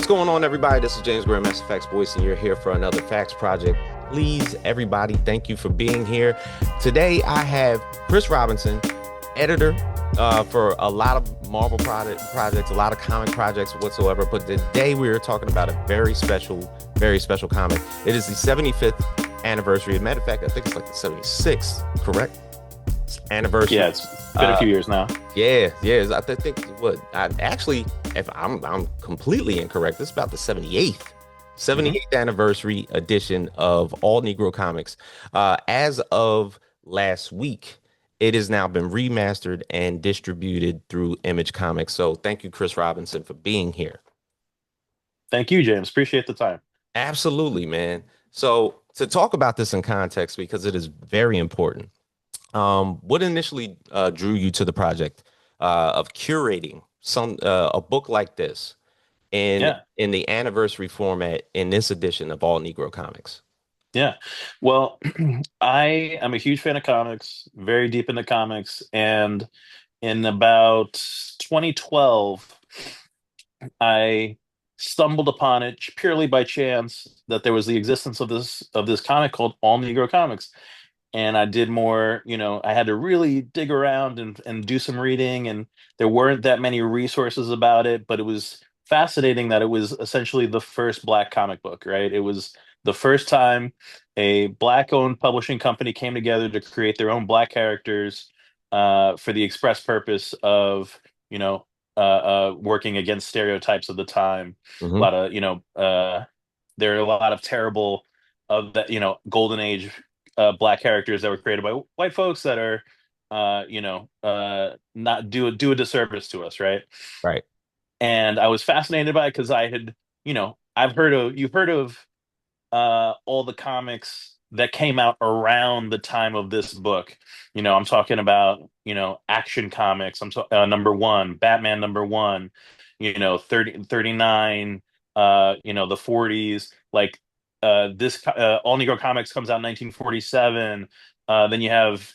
going on, everybody? This is James Graham, Master Facts Voice, and you're here for another Facts Project. Please, everybody, thank you for being here. Today, I have Chris Robinson, editor for a lot of Marvel projects, a lot of comic projects whatsoever. But today, we are talking about a very special comic. It is the 75th anniversary. As a matter of fact, I think it's like the 76th, correct? Anniversary. Yeah, it's been a few years now. Yeah. I think what I actually, if I'm completely incorrect, it's about the 78th anniversary edition of All Negro Comics. As of last week, it has now been remastered and distributed through Image Comics. So thank you, Chris Robinson, for being here. Thank you, James. Appreciate the time. Absolutely, man. So to talk about this in context, because it is very important. What initially drew you to the project of curating a book like this in Yeah, in the anniversary format in this edition of All Negro Comics? yeah. Well, I am a huge fan of comics, very deep into comics, and in about 2012, I stumbled upon it purely by chance that there was the existence of this comic called All Negro Comics. And I did more, I had to really dig around and do some reading, and there weren't that many resources about it, but it was fascinating that it was essentially the first Black comic book, right? It was the first time a Black-owned publishing company came together to create their own Black characters for the express purpose of, working against stereotypes of the time. A Hmm. lot of, there are a lot of terrible of that, golden age Black characters that were created by white folks that are not do a disservice to us, right? Right. And I was fascinated by it because I had, you've heard of all the comics that came out around the time of this book. I'm talking about, Action Comics. Number one, Batman number one, 39, the 40s, like this All Negro Comics comes out in 1947. Then you have,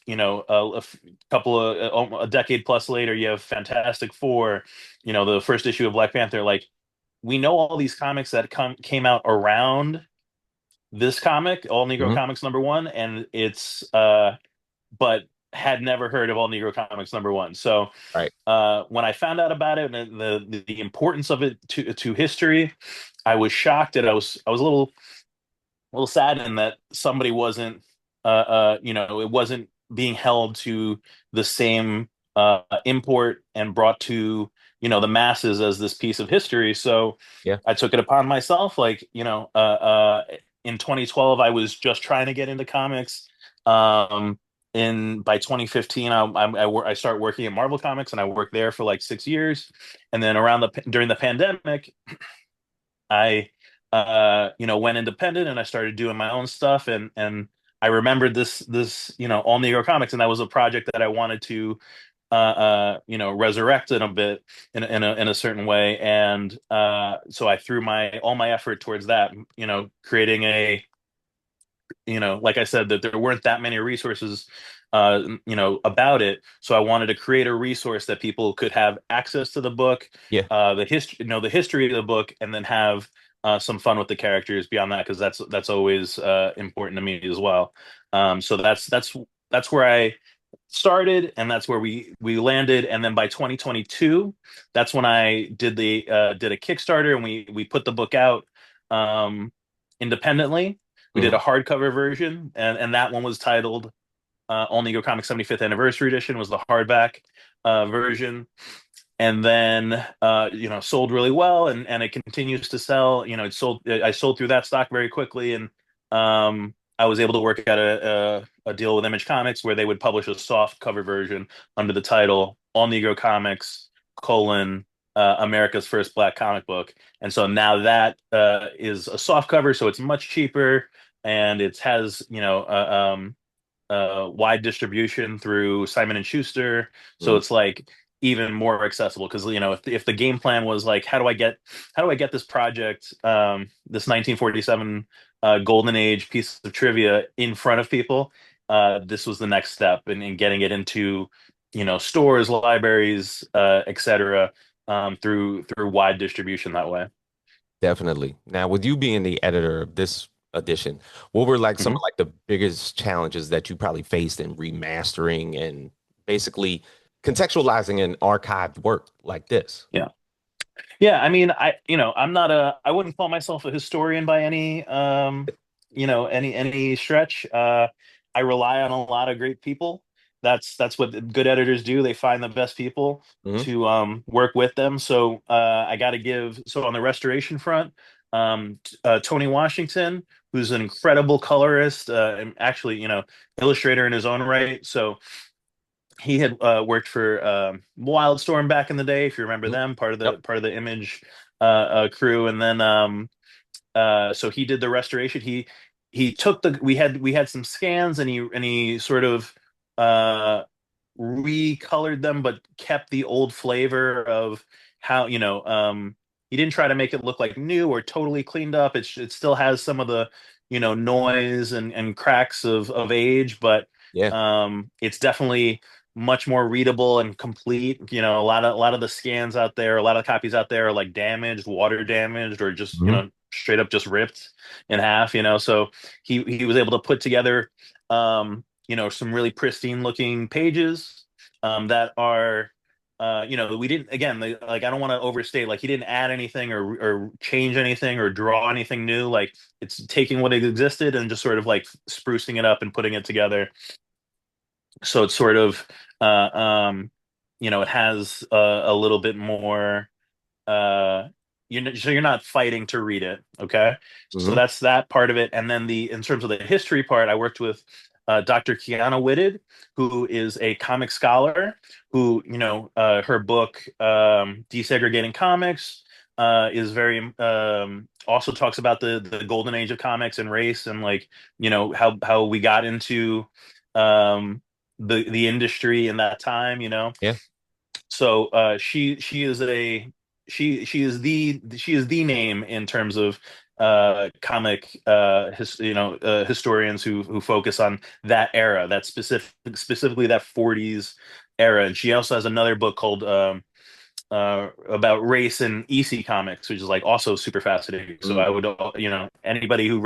couple of a decade plus later, you have Fantastic Four, the first issue of Black Panther. Like, we know all these comics that came out around this comic, All Negro Hmm. Comics number one, and it's but had never heard of All Negro Comics number one. So Right. when I found out about it and the importance of it to history, I was shocked, and I was a little saddened that somebody wasn't it wasn't being held to the same import and brought to the masses as this piece of history. So Yeah. I took it upon myself, like, in 2012 I was just trying to get into comics. In By 2015, I started working at Marvel Comics, and I worked there for like 6 years. And then during the pandemic, I went independent, and I started doing my own stuff. And I remembered this All Negro Comics, and that was a project that I wanted to resurrect in a bit, in a certain way. And so I threw my all my effort towards that, creating like I said, that there weren't that many resources about it. So I wanted to create a resource that people could have access to the book, Yeah. the history of the book, and then have some fun with the characters beyond that, because that's always important to me as well. So that's where I started, and that's where we landed. And then by 2022, that's when I did a Kickstarter, and we put the book out independently. We did Hmm. a hardcover version, and that one was titled All Negro Comics 75th Anniversary Edition, was the hardback version. And then sold really well, and it continues to sell. I sold through that stock very quickly. And I was able to work out a deal with Image Comics where they would publish a soft cover version under the title All Negro Comics: America's First Black Comic Book. And so now that is a soft cover, so it's much cheaper, and it has wide distribution through Simon and Schuster. So Hmm. it's like even more accessible, because if the game plan was like, how do I get this project, this 1947 golden age piece of trivia in front of people, this was the next step in getting it into stores, libraries, etc., through wide distribution that way. Definitely. Now, with you being the editor of this edition, what were like some of Hmm. like the biggest challenges that you probably faced in remastering and basically contextualizing an archived work like this? Yeah. Yeah, I mean, I'm not I wouldn't call myself a historian by any, any stretch. I rely on a lot of great people. That's what good editors do. They find the best people Hmm. to work with them. So I got to give. So on the restoration front, Tony Washington, who's an incredible colorist, and actually, illustrator in his own right. So he had worked for Wildstorm back in the day, if you remember Hmm. them, Yep. part of the Image crew, and then so he did the restoration. He took the we had some scans, and he sort of uh, recolored them, but kept the old flavor of how he didn't try to make it look like new or totally cleaned up. It still has some of the noise and cracks of age, but Yeah. it's definitely much more readable and complete. A lot of the scans out there, a lot of copies out there are like damaged, water damaged, or just Hmm. straight up just ripped in half. So he was able to put together some really pristine looking pages that are we didn't, again, like, I don't want to overstate, like, he didn't add anything or change anything or draw anything new. Like, it's taking what existed and just sort of like sprucing it up and putting it together, so it's sort of uh it has a little bit more so you're not fighting to read it. Okay, so Hmm. that's that part of it. And then the in terms of the history part, I worked with Dr. Quiana Whitted, who is a comic scholar, who her book, Desegregating Comics, is very also talks about the golden age of comics and race, and, like, how we got into um the industry in that time. Yeah. So she is she is the name in terms of comic historians who focus on that era, that specifically that 40s era. And she also has another book called about race in EC Comics, which is, like, also super fascinating. So Mm. I would, anybody who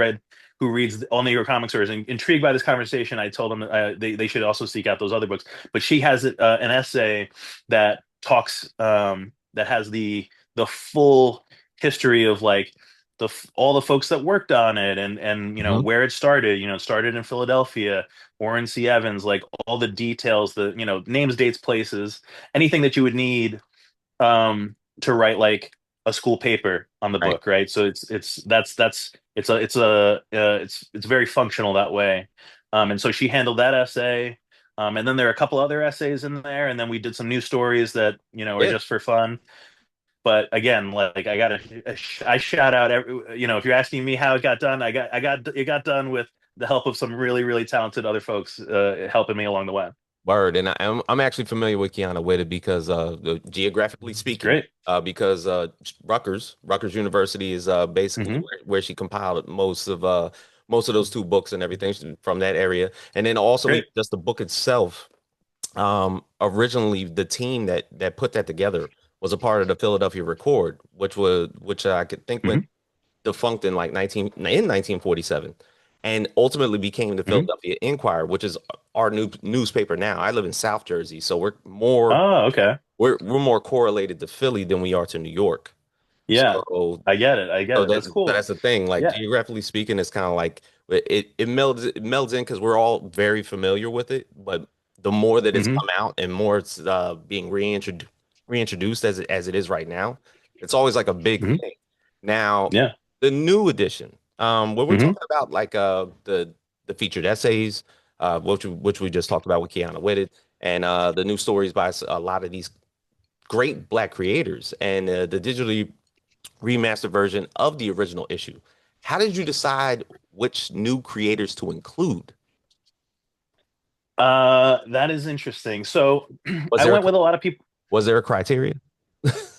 reads all Negro Comics or is intrigued by this conversation, I told them they should also seek out those other books. But she has an essay that talks that has the full history of, like, all the folks that worked on it, and Hmm. where it started. It started in Philadelphia. Orrin C. Evans, like, all the details, the names, dates, places, anything that you would need to write, like, a school paper on the Right. book, right? So that's it's very functional that way. And so she handled that essay. And then there are a couple other essays in there, and then we did some new stories that are Yeah. just for fun. But again, like, I shout out if you're asking me how it got done, it got done with the help of some really, really talented other folks helping me along the way. Word, and I'm actually familiar with Kiana Whitted because geographically It's speaking, great. because Rutgers University is basically Hmm. where she compiled most of those two books and everything from that area, and then also Great. just the book itself. Originally the team that put that together was a part of the Philadelphia Record, which I could think went Hmm. defunct in like 1947 and ultimately became the Hmm. Philadelphia Inquirer, which is our new newspaper now. I live in South Jersey, so we're more Oh, okay. we're more correlated to Philly than we are to New York. Yeah, So I get it. I get so it. That's cool. that's the thing. Like Yeah. geographically speaking, it's kind of like it melds in because we're all very familiar with it. But the more that it's Hmm. come out and more it's being reintroduced as it is right now, it's always like a big Hmm. thing. Now, Yeah. the new edition, when we're Hmm. talking about like the featured essays, which we just talked about with Kiana Whitted, and the new stories by a lot of these great Black creators, and the digitally remastered version of the original issue. How did you decide which new creators to include? That is interesting. So Was I there a, went with a lot of people. was there a criteria?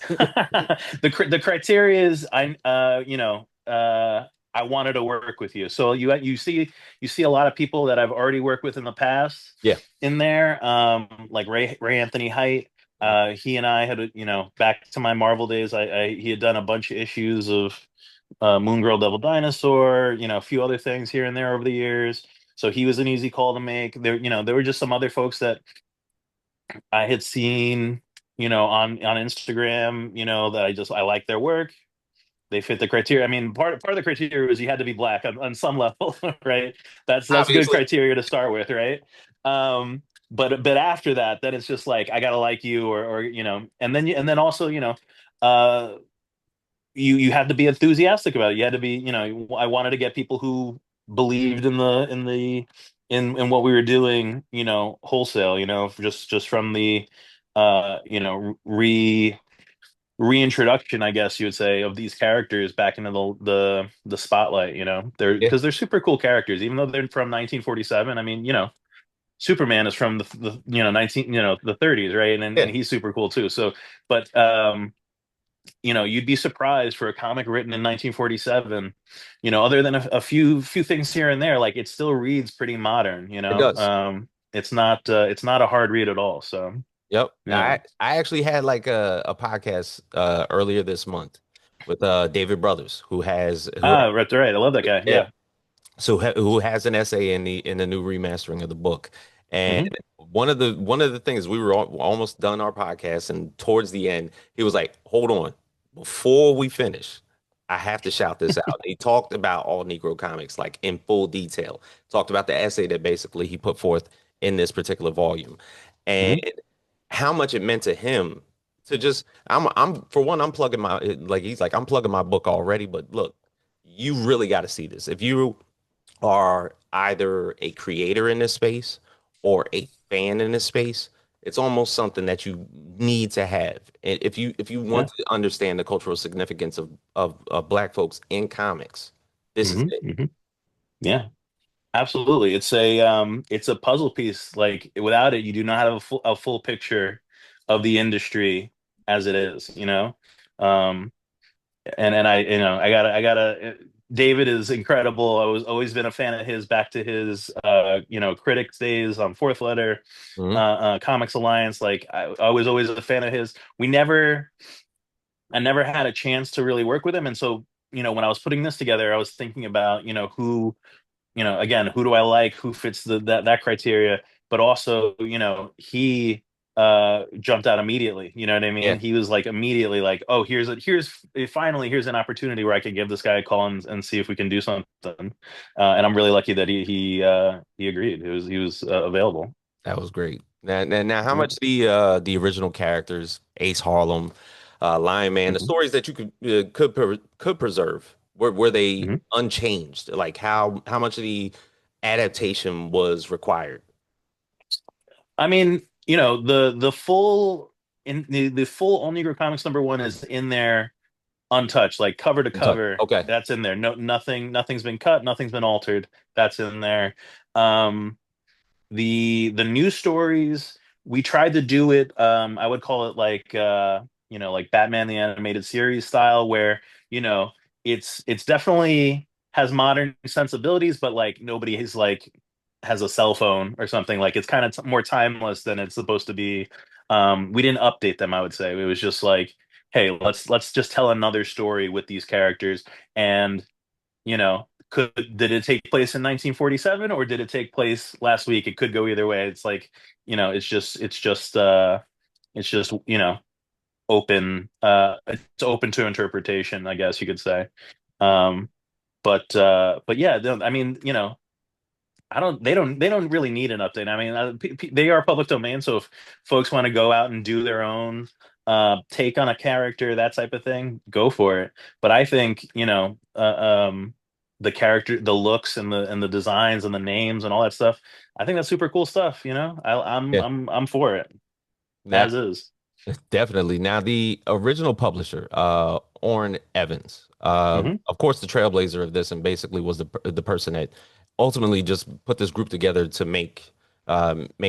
The criteria is, I wanted to work with you. So you see a lot of people that I've already worked with in the past Yeah. in there, like Ray Anthony Height. He and I had, back to my Marvel days, he had done a bunch of issues of Moon Girl, Devil Dinosaur, a few other things here and there over the years. So he was an easy call to make. There were just some other folks that I had seen, on Instagram, that I like their work. They fit the criteria. I mean, part of the criteria was you had to be black on some level, right? That's good Obviously. criteria to start with, right? But after that, then it's just like I gotta like you, or and then also uh, you had to be enthusiastic about it. You had to be, I wanted to get people who believed in what we were doing, wholesale, just from the reintroduction, I guess you would say, of these characters back into the spotlight. They're Yeah, because they're super cool characters, even though they're from 1947. I mean, Superman is from the 19 the 30s, right? And yeah, he's super cool too. So, but you'd be surprised for a comic written in 1947. Other than a few things here and there, like it still reads pretty modern. it does. It's not a hard read at all. So Yep. yeah. I actually had like a podcast earlier this month with David Brothers, who Right, right. I love that guy. yeah, Yeah. who has an essay in the new remastering of the book. And Hmm. one of the things, we were almost done our podcast, and towards the end, he was like, "Hold on, before we finish, I have to shout this out." He talked about all Negro comics like in full detail. Talked about the essay that basically he put forth in this particular volume, and Hmm. how much it meant to him to just I'm for one, I'm plugging my, like, he's like, I'm plugging my book already, but look, you really got to see this. If you are either a creator in this space or a fan in this space, it's almost something that you need to have. And if you want Yeah. to understand the cultural significance of Black folks in comics, this is Hmm. it. Hmm. Yeah. Absolutely. It's a puzzle piece. Like without it, you do not have a full picture of the industry as it is, Um, and I gotta David is incredible. I was always been a fan of his back to his critics days on Fourth Letter, Mhm. Comics Alliance. Like I was always a fan of his. I never had a chance to really work with him. And so, when I was putting this together, I was thinking about, who, again, who do I like, who fits that criteria, but also, he jumped out immediately. You know what I Yeah, mean? He was like immediately like, oh, finally here's an opportunity where I could give this guy a call and see if we can do something. And I'm really lucky that he agreed. He was available. that was great. Now, how Yeah. much the original characters, Ace Harlem, Lion Man, the Hmm. stories that you could preserve, were they Hmm. unchanged? Like how much of the adaptation was required? I mean, the full All Negro Comics #1 is in there untouched, like cover to cover. Okay. That's in there. No, nothing's been cut, nothing's been altered. That's in there. Um, the new stories, we tried to do it. I would call it like Batman the Animated Series style, where you know it's definitely has modern sensibilities, but like nobody is like has a cell phone or something. Like it's kind of more timeless than it's supposed to be. We didn't update them, I would say. It was just like, hey, let's just tell another story with these characters. And did it take place in 1947 or did it take place last week? It could go either way. It's like, it's just it's open to interpretation, I guess you could say. Um, but yeah, I mean, they don't really need an update. I mean, they are public domain, so if folks want to go out and do their own take on a character, that type of thing, go for it. But I think, the character, the looks and the designs and the names and all that stuff, I think that's super cool stuff, I'm Yeah. I'm for it Now, as is. definitely. Now, the original publisher, Orrin Evans, Hmm. of course, the trailblazer of this, and basically was the person that ultimately just put this group together to make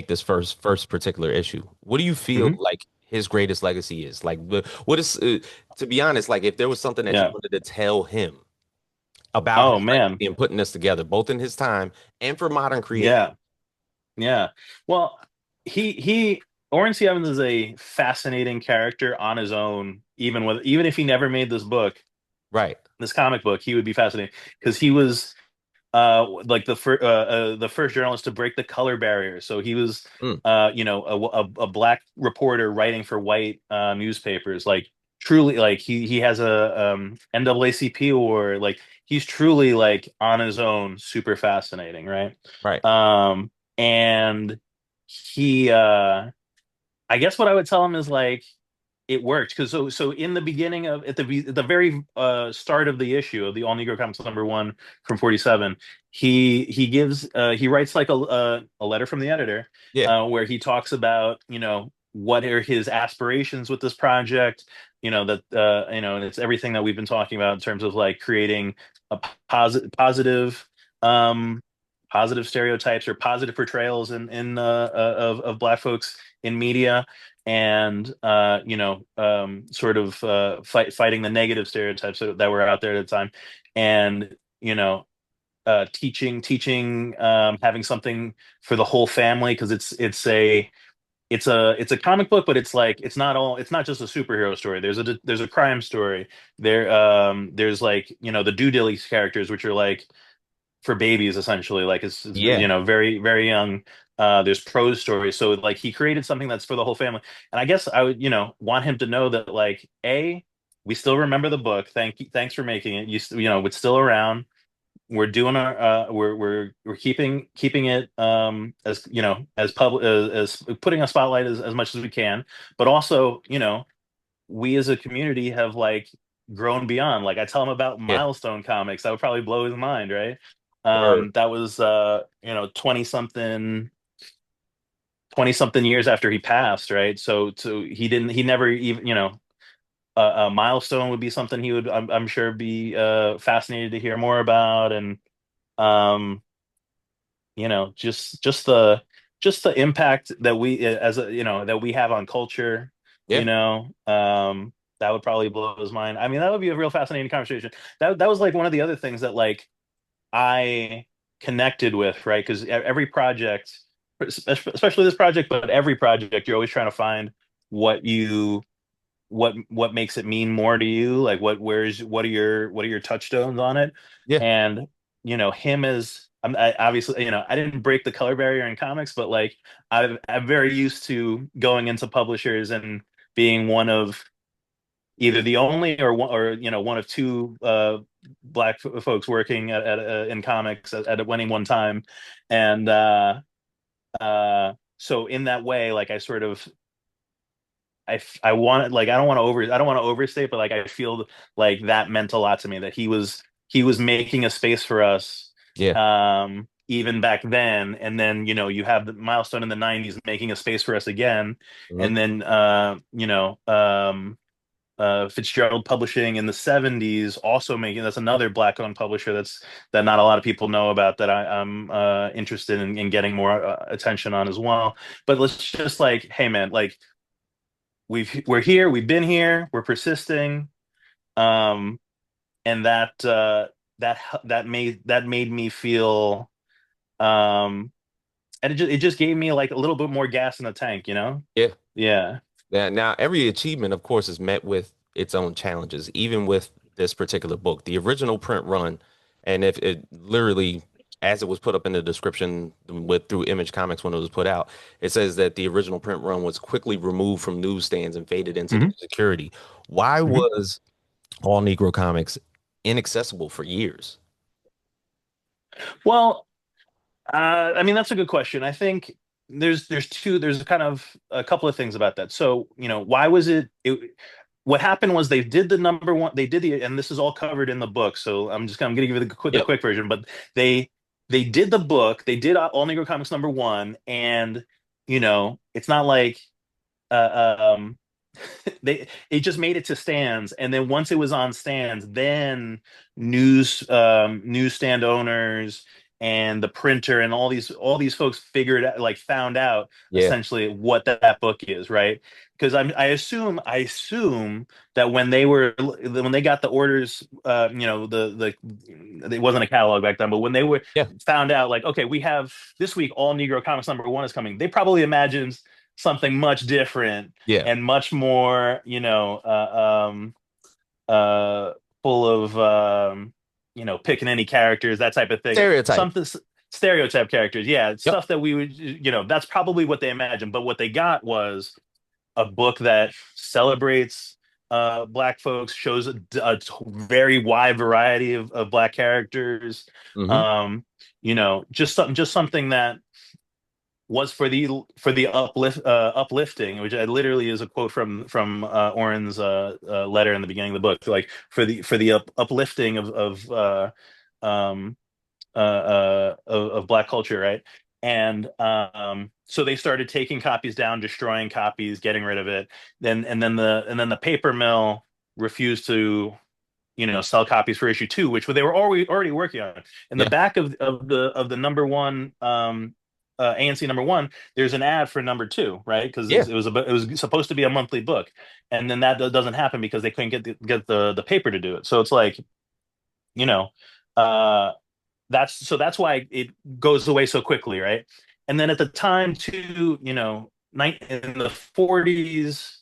this first particular issue. What do you feel Hmm. like his greatest legacy is? Like, what is, to be honest, like if there was something that you Yeah. wanted to tell him about Oh his man. legacy and putting this together, both in his time and for modern creation? Yeah. Yeah. Well, he Orrin C. Evans is a fascinating character on his own. Even if he never made this book, Right. this comic book, he would be fascinating because he was like the first journalist to break the color barrier. So he was Mm, a black reporter writing for white newspapers. Like truly, like he has a NAACP award. Like he's truly like on his own, super fascinating, right? right. And he I guess what I would tell him is like it worked because so in the beginning of at the very start of the issue of the All Negro Comics #1 from 47, he writes like a letter from the editor Yeah. where he talks about what are his aspirations with this project, that and it's everything that we've been talking about in terms of like creating a um positive stereotypes or positive portrayals of black folks in media, and sort of fighting the negative stereotypes that were out there at the time, and teaching having something for the whole family because it's a comic book, but it's not just a superhero story. There's a crime story. There's like the Due Dillies characters, which are like for babies essentially, like it's Yeah. very very young. There's prose stories, so like he created something that's for the whole family. And I guess I would want him to know that like we still remember the book. Thanks for making it. It's still around. We're doing our we're keeping it as as public as putting a spotlight as much as we can, but also we as a community have like grown beyond. Like I tell him about Yeah. Milestone Comics, that would probably blow his mind, right? Word. That was 20 something years after he passed, right? So he never even a milestone would be something he would I'm sure be fascinated to hear more about. And um just the impact that we as a that we have on culture, Yeah. that would probably blow his mind. I mean, that would be a real fascinating conversation. That was like one of the other things that like I connected with, right? Because every project, especially this project, but every project, you're always trying to find what you what makes it mean more to you, like what are your touchstones on it. Yeah. And him as obviously I didn't break the color barrier in comics, but like I'm very used to going into publishers and being one of either the only or one of two black folks working in comics at any one time. And so in that way, like I sort of I want like I don't want to overstate, but like I feel like that meant a lot to me that he was making a space for us Yeah. even back then. And then you have the milestone in the 90s making a space for us again. Mhm. And then Fitzgerald Publishing in the 70s also making, that's another black owned publisher that not a lot of people know about, that I'm interested in getting more attention on as well. But let's just like, hey man, like we're here, we've been here, we're persisting, um, and that made me feel, and it just gave me like a little bit more gas in the tank, you know? Yeah. Yeah. Now, every achievement, of course, is met with its own challenges, even with this particular book. The original print run, and if it literally, as it was put up in the description with through Image Comics when it was put out, it says that the original print run was quickly removed from newsstands and faded into the Hmm. obscurity. Why Hmm. was All Negro Comics inaccessible for years? Well, I mean that's a good question. I think there's kind of a couple of things about that. So why was what happened was they did the #1, they did and this is all covered in the book, so I'm gonna give you the Yep. quick version. But they did the book, they did All Negro Comics #1, and it's not like um it just made it to stands, and then once it was on stands, then newsstand owners and the printer and all these folks figured out, like found out Yeah. essentially what that book is, right? Because I assume that when they got the orders, it wasn't a catalog back then, but when they were Yeah. found out like, okay, we have this week All Negro Comics #1 is coming, they probably imagined something much different Yeah. and much more, uh, full of picking any characters, that type of thing. Stereotype. Something stereotype characters, yeah, Yep. stuff that we would, that's probably what they imagined. But what they got was a book that celebrates black folks, shows a very wide variety of black characters. Hmm. Um, just something that was for the uplifting, which literally is a quote from Orrin's letter in the beginning of the book, like for the uplifting um of black culture, right? And so they started taking copies down, destroying copies, getting rid of it. Then the paper mill refused to sell copies for issue two, which they were already working on. In the Yeah. back of the number one ANC number one, there's an ad for number two, right? Because Yeah. it was supposed to be a monthly book, and then that doesn't happen because they couldn't get the paper to do it. So it's like, you know, uh, that's why it goes away so quickly, right? And then at the time too, in the 40s,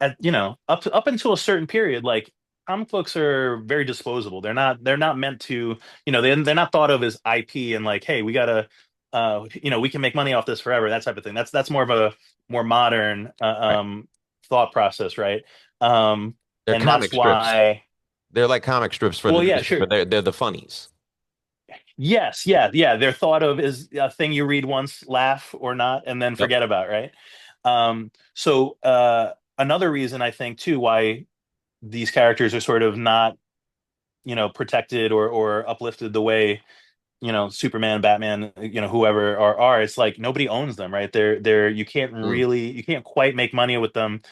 up until a certain period, like comic books are very disposable. They're not meant to, they're not thought of as IP and like, hey, we gotta, we can make money off this forever, that type of thing. That's more of a more modern Right. thought process, right? Um, They're and that's comic strips. why. They're like comic strips for the Well, yeah, newspaper. sure. They're the funnies. Yes, yeah, yeah. They're thought of as a thing you read once, laugh or not, and then Yep. forget about, right? So another reason I think too why these characters are sort of not, protected or uplifted the way, Superman, Batman, whoever are, it's like nobody owns them, right? They're Mm. you can't quite make money with them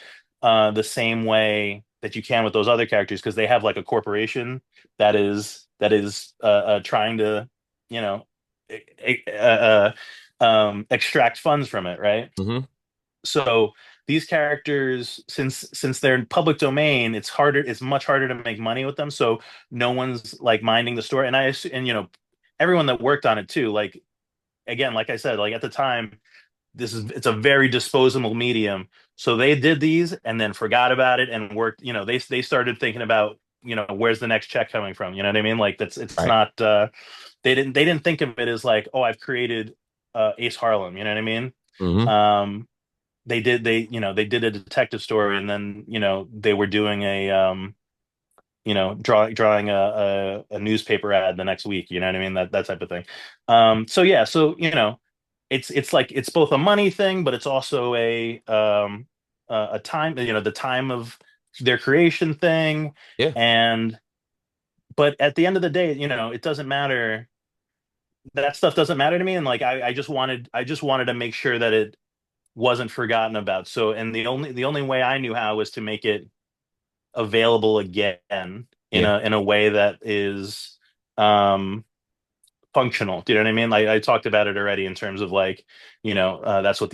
the same way that you can with those other characters because they have like a corporation that is trying to, you know, e- extract funds from it, right? Hmm. So these characters, since they're in public domain, it's much harder to make money with them. So no one's like minding the story. And everyone that worked on it too, like again, like I said, like at the time, it's a very disposable medium. So they did these and then forgot about it and worked, they started thinking about, where's the next check coming from? You know what I mean? Like it's Right. not they didn't think of it as like, oh, I've created Ace Harlem, you know what I mean? Hmm. Um they did a detective story and then, they were doing drawing a newspaper ad the next week, you know what I mean? That type of thing. So yeah, so it's like it's both a money thing, but it's also a time, the time of their creation thing. Yeah. And but at the end of the day, it doesn't matter. That stuff doesn't matter to me. And like I just wanted to make sure that it wasn't forgotten about. So and the only way I knew how was to make it available again in Yeah. a way that is um functional. Do you know what I mean? Like I talked about it already in terms of like, that's why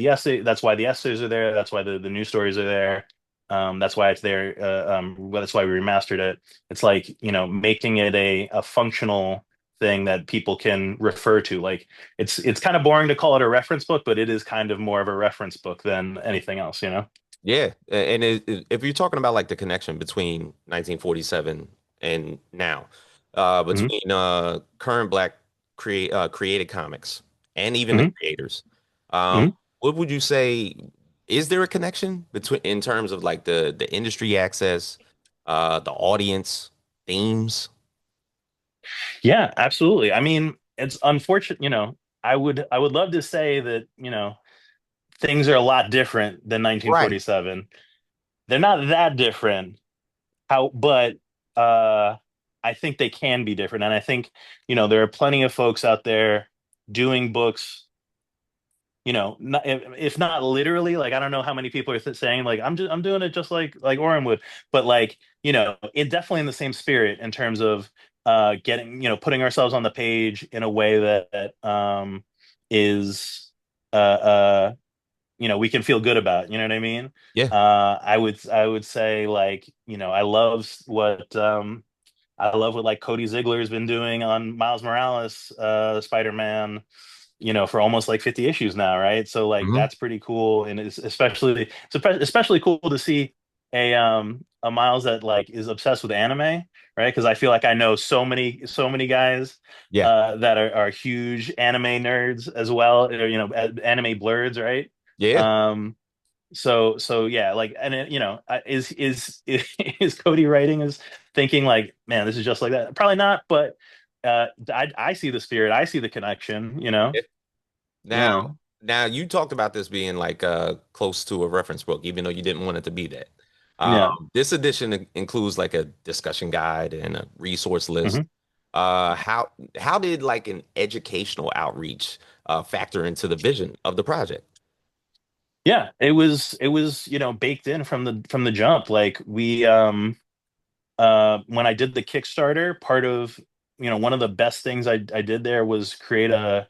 the essays are there. That's why the news stories are there. That's why it's there. Well, that's why we remastered it. It's like, making it a functional thing that people can refer to. Like it's kind of boring to call it a reference book, but it is kind of more of a reference book than anything else. Yeah. And if you're talking about like the connection between 1947 and now, Hmm. between current black created comics and even the Hmm. creators, Hmm. what would you say? Is there a connection between in terms of like the industry access, the audience, Yeah, absolutely. I mean, it's unfortunate, I would love to say that, things are a lot different than Right. 1947. They're not that different. But uh I think they can be different. And I think, there are plenty of folks out there doing books, not, if not literally, like I don't know how many people are saying like I'm doing it just like Orrin would, but like, it definitely in the same spirit in terms of getting, putting ourselves on the page in a way that is we can feel good about, you know what I mean? Yeah. I would say like, I love what like Cody Ziegler has been doing on Miles Morales, Spider-Man. for almost like 50 issues now, right? So like Hmm. that's pretty cool, and it's especially cool to see a Miles that like is obsessed with anime, right? Because I feel like I know so many guys Yeah. that are huge anime nerds as well, or, anime blurs, right? Yeah. Um, so yeah, like, and is Cody writing is thinking like, man, this is just like that? Probably not, but I see the spirit, I see the connection, Yeah. Now, yeah, now you talked about this being like close to a reference book, even though you didn't want it to be that. yeah. This edition includes like a discussion guide and a resource list. Hmm. How did like an educational outreach factor into the vision of the project? Yeah, it was baked in from the jump. Like when I did the Kickstarter, part of one of the best things I did there was create a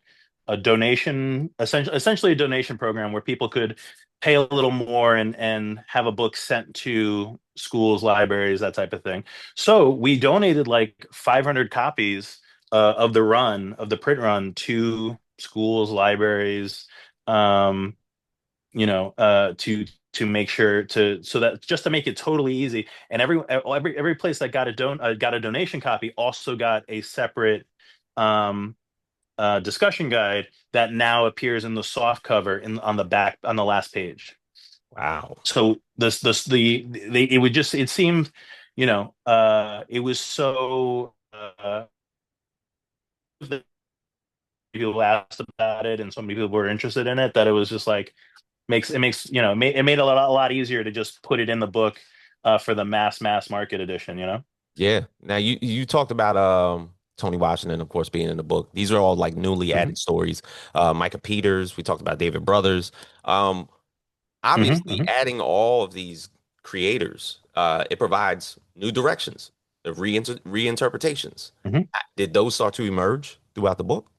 donation, essentially a donation program where people could pay a little more and have a book sent to schools, libraries, that type of thing. So we donated like 500 copies of the print run to schools, libraries, um, to make sure to so that just to make it totally easy. And every place that got a donation copy also got a separate um discussion guide that now appears in the soft cover on the back on the last page. Wow. So it would just it seemed, it was so people asked about it and so many people were interested in it that it was just like makes it made a lot easier to just put it in the book for the mass market edition. Yeah. Now you talked about Tony Washington, of course, being in the book. These are all like newly Hmm. added stories. Micah Peters, we talked about David Brothers. Um, Hmm. Obviously Hmm. adding all of these creators, it provides new directions, the reinterpretations. Hmm. Did those start to emerge throughout the book?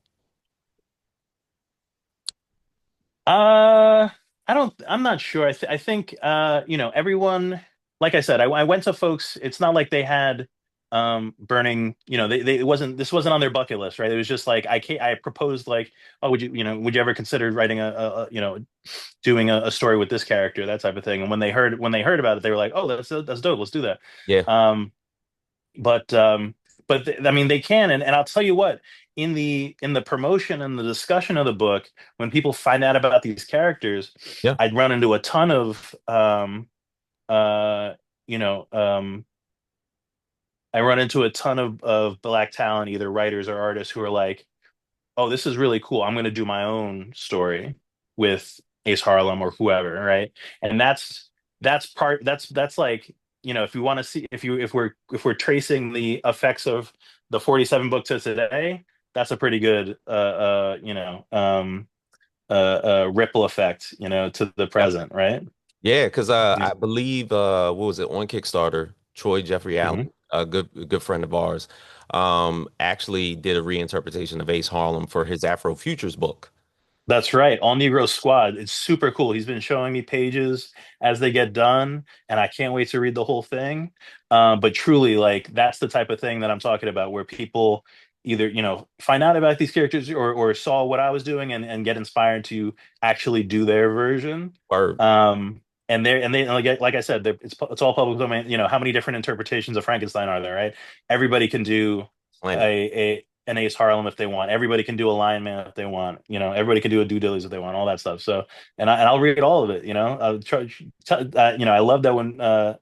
Uh, I'm not sure. I think, everyone, like I said, I went to folks. It's not like they had, burning, this wasn't on their bucket list, right? It was just like, I proposed like, oh, would you ever consider writing doing a story with this character, that type of thing. And when they heard about it, they were like, oh, that's dope. Let's do that. Yeah. Um, but I mean they can, and I'll tell you what, in the promotion and the discussion of the book, when people find out about these characters, Yeah. I'd run into a ton of uh you know I run into a ton of black talent, either writers or artists, who are like, oh, this is really cool. I'm going to do my own story with Ace Harlem or whoever, right? And that's like, if you want to see, if we're tracing the effects of the 47 book to today, that's a pretty good ripple effect, to the Yep. present, right? Yeah, because Yeah. I believe what was it on Kickstarter? Troy Jeffrey Allen, Mhm. a good friend of ours, actually did a reinterpretation of Ace Harlem for his Afro Futures book. That's right. All Negro Squad. It's super cool. He's been showing me pages as they get done, and I can't wait to read the whole thing. But truly, like, that's the type of thing that I'm talking about, where people either, find out about these characters, or saw what I was doing and get inspired to actually do their version. Word. And they like I said, it's all public domain. How many different interpretations of Frankenstein are there, right? Everybody can do Plenty. an Ace Harlem if they want. Everybody can do a Lion Man if they want. Everybody can do a Due Dillies if they want. All that stuff. So, and I'll read all of it. I'll try. I love that when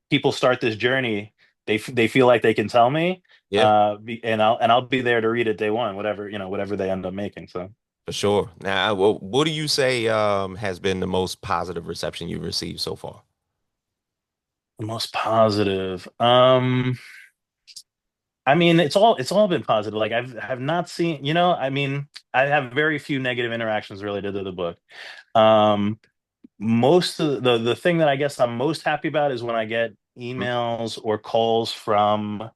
people start this journey, they feel like they can tell me, Yeah, and I'll be there to read it day one, whatever they end up making. So, for sure. Now, what do you say has been the most positive reception you've received so far? the most positive. I mean, it's all been positive. Like have not seen, I mean, I have very few negative interactions related to the book. Um, most of the thing that I guess I'm most happy about is when I get Mhm. emails or calls from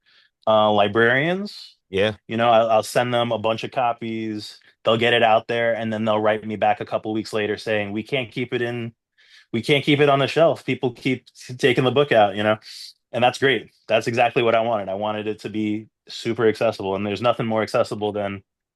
librarians. Yeah, I'll send them a bunch of copies. They'll get it out there, and then they'll write me back a couple weeks later saying, we can't keep it on the shelf. People keep taking the book out, and that's great. That's exactly what I wanted. I wanted it to be super accessible, and there's nothing more accessible than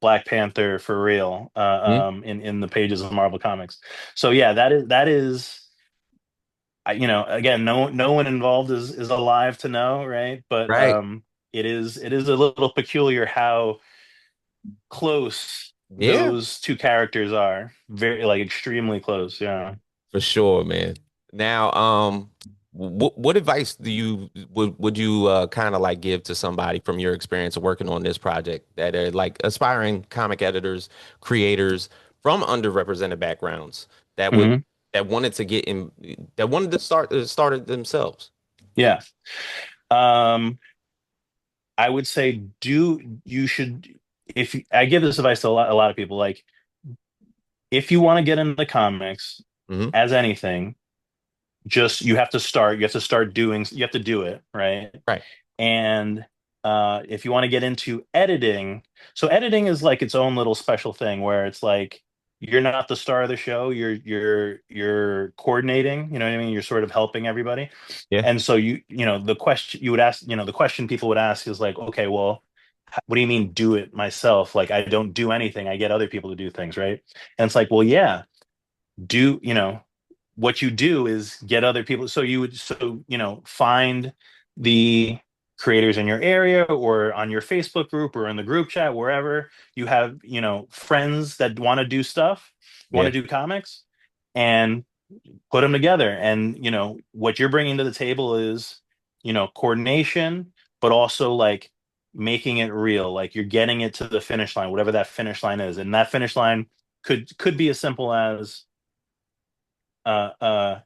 Black Panther for real Mhm. in the pages of Marvel Comics. So yeah, that is again, no one involved is alive to know, right? But Right. it is a little peculiar how close Yeah, those two characters are. Very like extremely close. Yeah. for sure, man. Now, what advice would you kind of like give to somebody from your experience of working on this project that are like aspiring comic editors, creators from underrepresented backgrounds that would Hmm. that wanted to get in that wanted to start it themselves? Yeah. Um, I would say do you should if I give this advice to a lot of people, like if you want to get into comics Hmm. as anything, just you have to start doing, you have to do it, right? Right. And if you want to get into editing, so editing is like its own little special thing where it's like you're not the star of the show, you're coordinating, you know what I mean? You're sort of helping everybody. Yeah. And so the question you would ask, the question people would ask is like, okay, well, what do you mean do it myself? Like I don't do anything. I get other people to do things, right? And it's like, well, yeah, do what you do is get other people, so you would find the creators in your area or on your Facebook group or in the group chat, wherever you have friends that want to do stuff, want to Yeah. do comics, and put them together. And what you're bringing to the table is coordination, but also like making it real, like you're getting it to the finish line, whatever that finish line is. And that finish line could be as simple as uh uh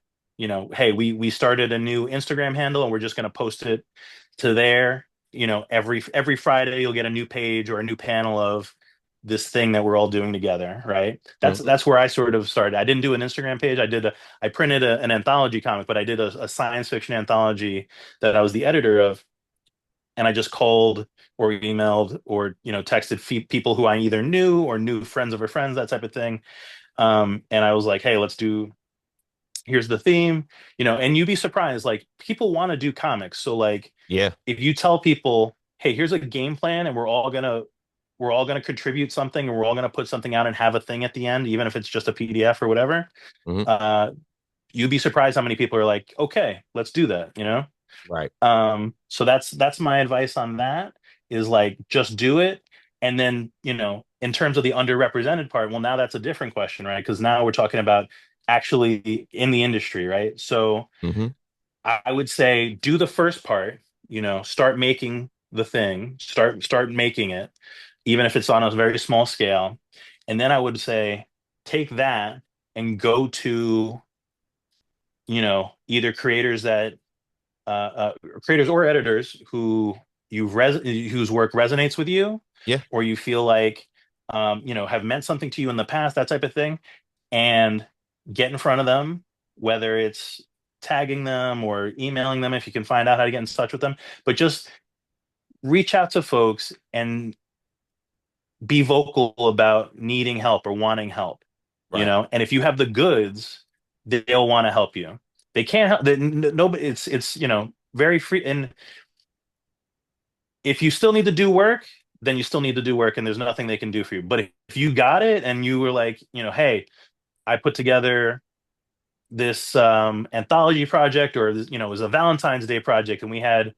hey, we started a new Instagram handle and we're just going to post it to there. Every Friday you'll get a new page or a new panel of this thing that we're all doing together, right? that's Mhm. that's where I sort of started. I didn't do an Instagram page. I printed an anthology comic, but I did a science fiction anthology that I was the editor of. And I just called or emailed or texted people who I either knew or knew friends of our friends, that type of thing. And I was like, hey, let's do, here's the theme, and you'd be surprised, like people want to do comics. So like Yeah. if you tell people, hey, here's a game plan and we're all gonna contribute something and we're all gonna put something out and have a thing at the end, even if it's just a PDF or whatever, Hmm. uh you'd be surprised how many people are like, okay, let's do that. Right. So that's my advice on that, is like just do it. And then, in terms of the underrepresented part, well, now that's a different question, right? Because now we're talking about actually in the industry, right? So Hmm. I would say do the first part, start making the thing, start making it, even if it's on a very small scale. And then I would say take that and go to, either creators or editors whose work resonates with you, Yeah. or you feel like have meant something to you in the past, that type of thing, and get in front of them, whether it's tagging them or emailing them if you can find out how to get in touch with them. But just reach out to folks and be vocal about needing help or wanting help, Right. and if you have the goods, they'll want to help you. They can't help. Nobody. It's very free. And if you still need to do work, then you still need to do work, and there's nothing they can do for you. But if you got it and you were like, hey, I put together this anthology project, or it was a Valentine's Day project, and we had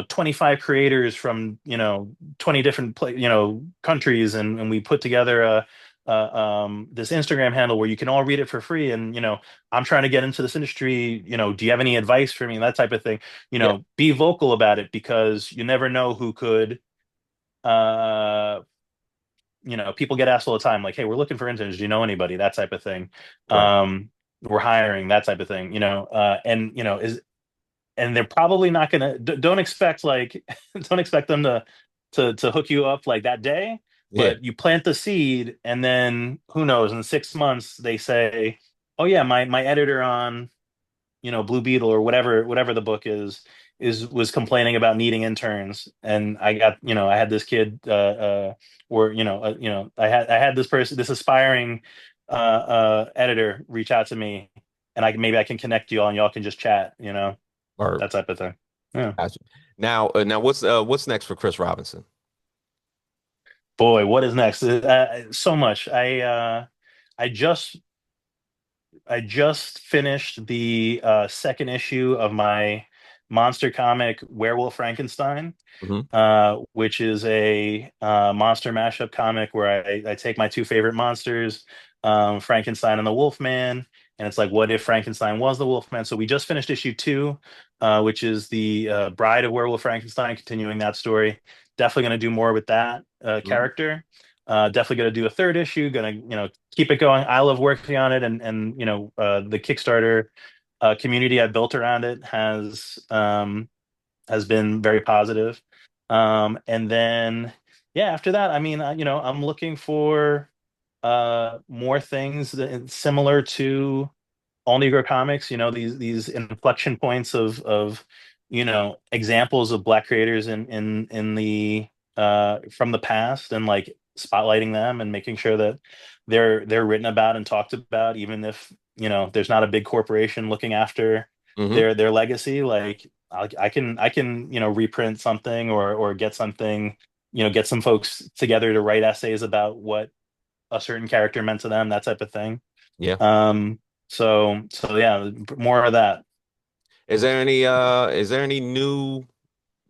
25 creators from 20 different countries, and we put together this Instagram handle where you can all read it for free. And I'm trying to get into this industry. Do you have any advice for me? That type of thing. Yeah. Be vocal about it, because you never know who could. Uh, People get asked all the time, like, "Hey, we're looking for interns. Do you know anybody?" That type of thing. Right. We're hiring, that type of thing. And they're probably not gonna. Don't expect like, don't expect them to hook you up like that day. Yeah. But you plant the seed, and then who knows? In 6 months, they say, "Oh yeah, my editor on Blue Beetle or whatever the book is was complaining about needing interns, and I got I had this kid or I had this person, this aspiring editor reach out to me, and maybe I can connect you all and y'all can just chat, Or that type of thing." Yeah. gotcha. Now, what's next for Chris Robinson? Boy, what is next? So much. I just I just finished the second issue of my monster comic Werewolf Frankenstein, Hmm. which is a monster mashup comic where I take my two favorite monsters, Frankenstein and the Wolfman, and it's like, what if Frankenstein was the Wolfman? So we just finished issue two, which is the Bride of Werewolf Frankenstein, continuing that story. Definitely going to do more with that Hmm. character. Definitely going to do a third issue. Going to keep it going. I love working on it, and the Kickstarter community I built around it has been very positive. And then, yeah, after that, I mean, I'm looking for more things similar to all Negro Comics. These inflection points of examples of Black creators in the from the past, and like spotlighting them and making sure that they're written about and talked about, even if there's not a big corporation looking after Hmm. their legacy. Like I can reprint something or get something, get some folks together to write essays about what a certain character meant to them, that type of thing. Yeah. um so yeah, more of that. Is there any new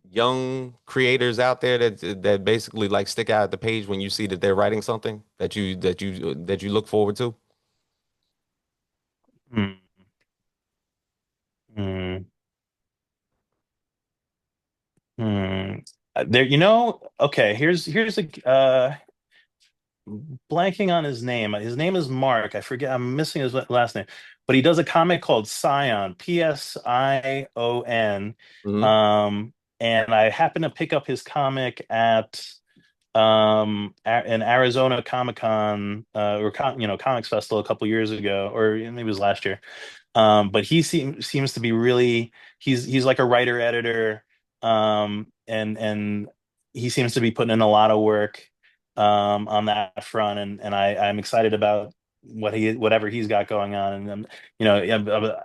young creators out there that basically like stick out at the page when you see that they're writing something that you look forward to? Hmm. Hmm. Hmm. There, okay, here's a blanking on his name. His name is Mark. I forget. I'm missing his last name. But he does a comic called Scion, Psion. Hmm. Um, and I happened to pick up his comic at an Arizona Comic Con or Comics Festival a couple years ago, or maybe it was last year. But he seems to be really, he's like a writer editor, and he seems to be putting in a lot of work on that front, and I'm excited about whatever he's got going on. And yeah,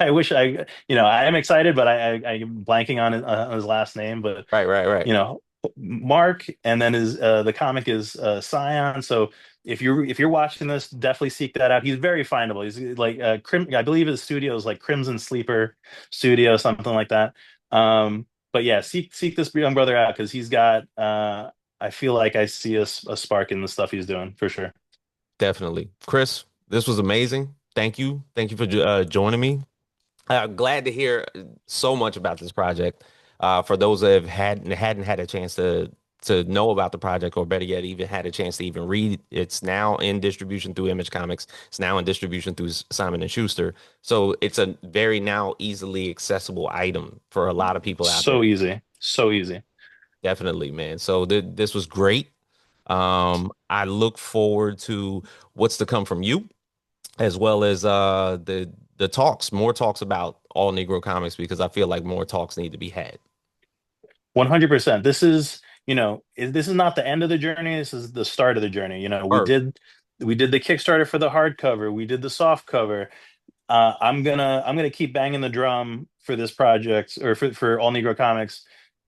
I wish I am excited, but I'm blanking on his last name. But Right, right, right. you know Mark, and then his the comic is Scion. So if you're watching this, definitely seek that out. He's very findable. He's like I believe his studio is like Crimson Sleeper Studio, something like that. But yeah, seek this young brother out because he's got I feel like I see a spark in the stuff he's doing for sure. Definitely. Chris, this was amazing. Thank you. Thank you for joining me. Glad to hear so much about this project. For those that hadn't had a chance to know about the project, or better yet, even had a chance to even read, it's now in distribution through Image Comics. It's now in distribution through Simon and Schuster. So it's a very now easily accessible item for a lot of people out there. So easy, so easy. Definitely, man. So this was great. I look forward to what's to come from you, as well as the talks, more talks about all Negro comics, because I feel like more talks need to be had. 100%. This is not the end of the journey. This is the start of the journey. Or We did the Kickstarter for the hardcover. We did the soft cover. I'm gonna keep banging the drum for this project, or for All Negro Comics,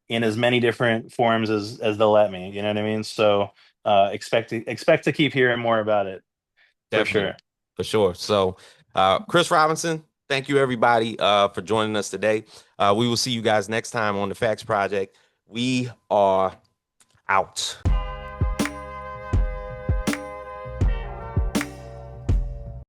in as many different forms as they'll let me. You know what I mean? So expect to keep hearing more about it for definitely, sure. for sure. So, Chris Robinson, thank you everybody for joining us today. We will see you guys next time on the Facts Project. We are out.